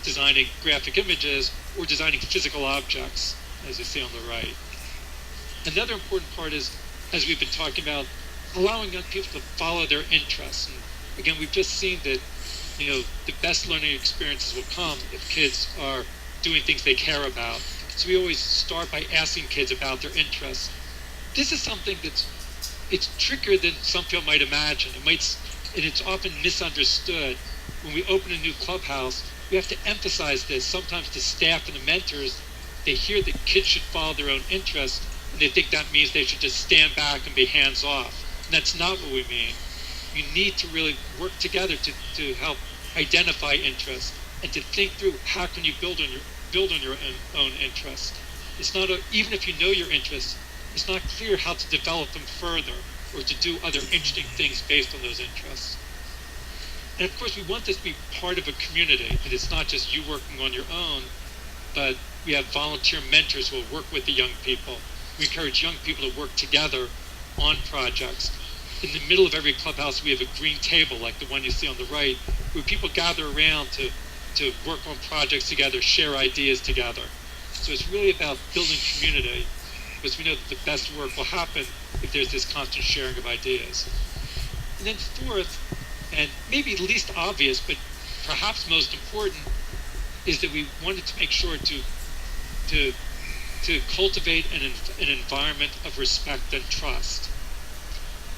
designing graphic images or designing physical objects, as you see on the right. Another important part is, as we've been talking about, allowing young people to follow their interests. And again, we've just seen that, the best learning experiences will come if kids are doing things they care about. So we always start by asking kids about their interests. This is something it's trickier than some people might imagine. And it's often misunderstood. When we open a new clubhouse, we have to emphasize this. Sometimes the staff and the mentors, they hear that kids should follow their own interests, and they think that means they should just stand back and be hands off. And that's not what we mean. You need to really work together to help identify interests and to think through how can you build on your own interests. It's not even if you know your interests, it's not clear how to develop them further or to do other interesting things based on those interests. And of course, we want this to be part of a community, and it's not just you working on your own, but we have volunteer mentors who will work with the young people. We encourage young people to work together on projects. In the middle of every clubhouse, we have a green table like the one you see on the right, where people gather around to work on projects together, share ideas together. So it's really about building community, because we know that the best work will happen if there's this constant sharing of ideas. And then fourth, and maybe least obvious, but perhaps most important, is that we wanted to make sure to cultivate an environment of respect and trust.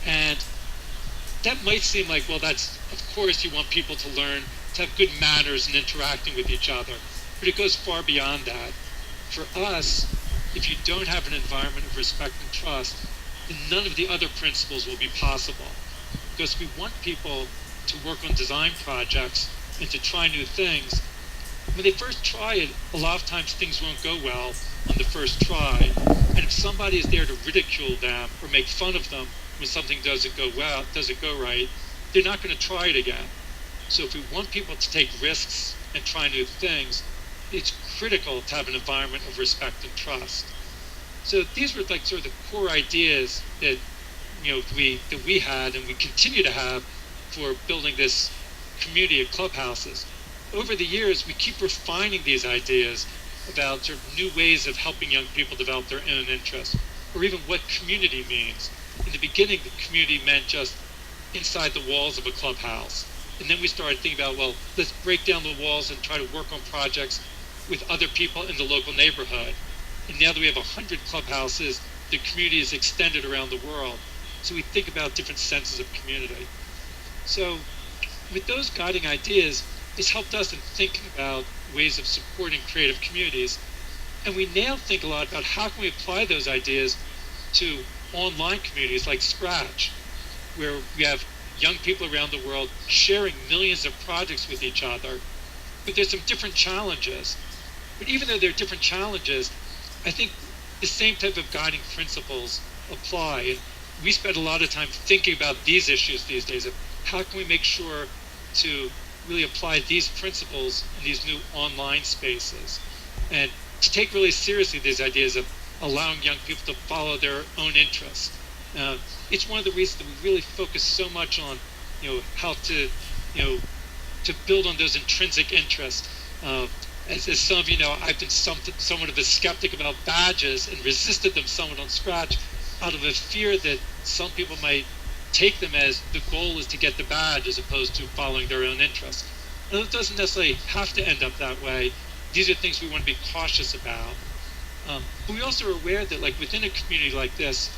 And that might seem like, well, that's, of course, you want people to learn to have good manners and interacting with each other, but it goes far beyond that. For us, if you don't have an environment of respect and trust, then none of the other principles will be possible. Because we want people to work on design projects and to try new things. When they first try it, a lot of times things won't go well on the first try. And if somebody is there to ridicule them or make fun of them when something doesn't go right, they're not going to try it again. So if we want people to take risks and try new things, it's critical to have an environment of respect and trust. So these were like sort of the core ideas that we had and we continue to have for building this community of clubhouses. Over the years, we keep refining these ideas about sort of new ways of helping young people develop their own interests, or even what community means. In the beginning, the community meant just inside the walls of a clubhouse. And then we started thinking about, well, let's break down the walls and try to work on projects with other people in the local neighborhood. And now that we have 100 clubhouses, the community is extended around the world. So we think about different senses of community. So with those guiding ideas, it's helped us in thinking about ways of supporting creative communities. And we now think a lot about how can we apply those ideas to online communities like Scratch, where we have young people around the world sharing millions of projects with each other. But there's some different challenges. But even though there are different challenges, I think the same type of guiding principles apply. And we spend a lot of time thinking about these issues these days of how can we make sure to really apply these principles in these new online spaces, and to take really seriously these ideas of allowing young people to follow their own interests. It's one of the reasons that we really focus so much on, how to build on those intrinsic interests. as some of you know, I've been somewhat of a skeptic about badges and resisted them somewhat on Scratch out of a fear that some people might take them as the goal is to get the badge as opposed to following their own interests. And it doesn't necessarily have to end up that way. These are things we want to be cautious about. But we also are aware that, like, within a community like this,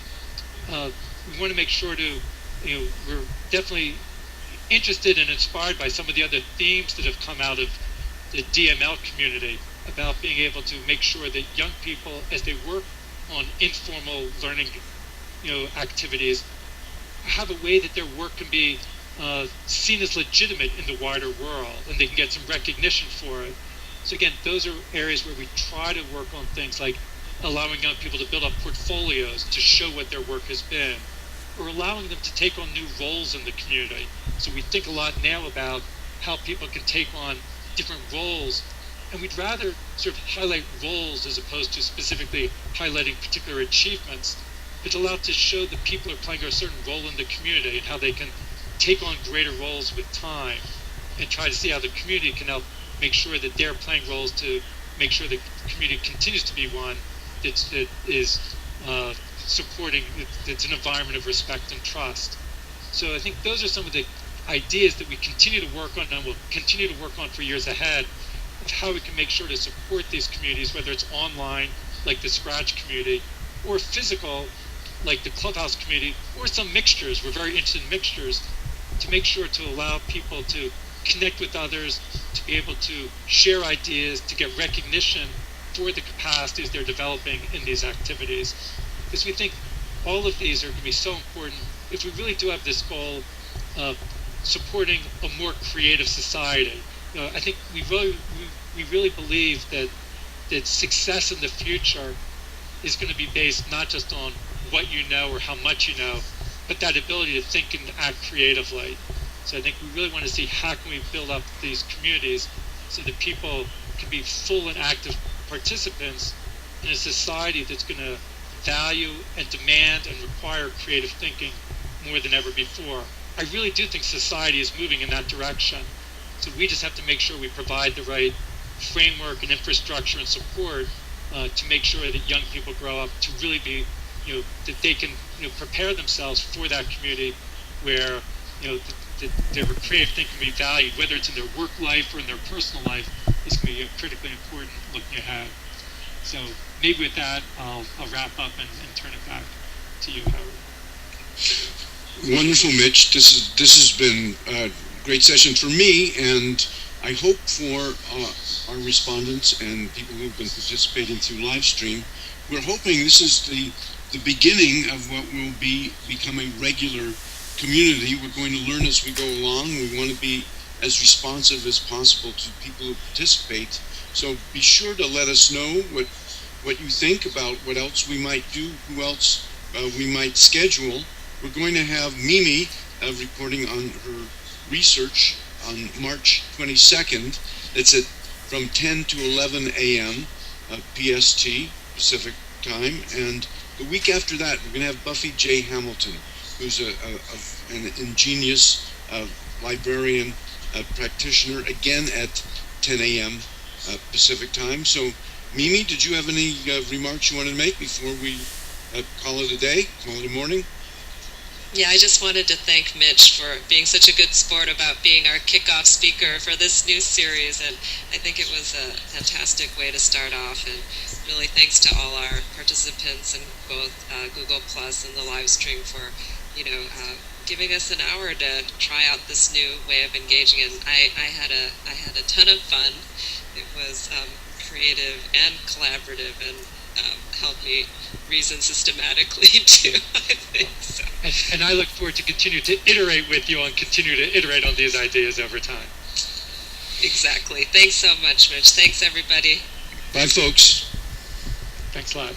we want to make sure to, we're definitely interested and inspired by some of the other themes that have come out of the DML community about being able to make sure that young people, as they work on informal learning, activities, have a way that their work can be seen as legitimate in the wider world, and they can get some recognition for it. So again, those are areas where we try to work on things like allowing young people to build up portfolios to show what their work has been, or allowing them to take on new roles in the community. So we think a lot now about how people can take on different roles, and we'd rather sort of highlight roles as opposed to specifically highlighting particular achievements, but allow to show that people are playing a certain role in the community and how they can take on greater roles with time, and try to see how the community can help make sure that they're playing roles to make sure the community continues to be one that is supporting, that's an environment of respect and trust. So I think those are some of the ideas that we continue to work on and will continue to work on for years ahead, of how we can make sure to support these communities, whether it's online, like the Scratch community, or physical, like the Clubhouse community, or some mixtures. We're very interested in mixtures, to make sure to allow people to connect with others, to be able to share ideas, to get recognition for the capacities they're developing in these activities. Because we think all of these are going to be so important if we really do have this goal of supporting a more creative society. I think we really believe that success in the future is going to be based not just on what you know or how much you know, but that ability to think and act creatively. So I think we really want to see how can we build up these communities so that people can be full and active participants in a society that's going to value and demand and require creative thinking more than ever before. I really do think society is moving in that direction. So we just have to make sure we provide the right framework and infrastructure and support to make sure that young people grow up to really be, that they can, prepare themselves for that community where, their creative thinking can be valued, whether it's in their work life or in their personal life, is going to be critically important looking ahead. So maybe with that, I'll wrap up and turn it back to you, Howard. Wonderful, Mitch. This has been a great session for me, and I hope for our respondents and people who've been participating through live stream. We're hoping this is the beginning of what will become a regular community. We're going to learn as we go along. We want to be as responsive as possible to people who participate. So be sure to let us know what you think about what else we might do, who else we might schedule. We're going to have Mimi reporting on her research on March 22nd. It's from 10 to 11 a.m. PST, Pacific Time. And the week after that, we're going to have Buffy J. Hamilton, who's an ingenious librarian practitioner, again at 10 a.m. Pacific Time. So, Mimi, did you have any remarks you wanted to make before we call it a day, call it a morning? Yeah, I just wanted to thank Mitch for being such a good sport about being our kickoff speaker for this new series, and I think it was a fantastic way to start off, and really thanks to all our participants in both Google Plus and the live stream for, giving us an hour to try out this new way of engaging, and I had a ton of fun. It was creative and collaborative, and helped me reason systematically too, I think so. And I look forward to continue to iterate with you and continue to iterate on these ideas over time. Exactly. Thanks so much, Mitch. Thanks, everybody. Bye, folks. Thanks a lot.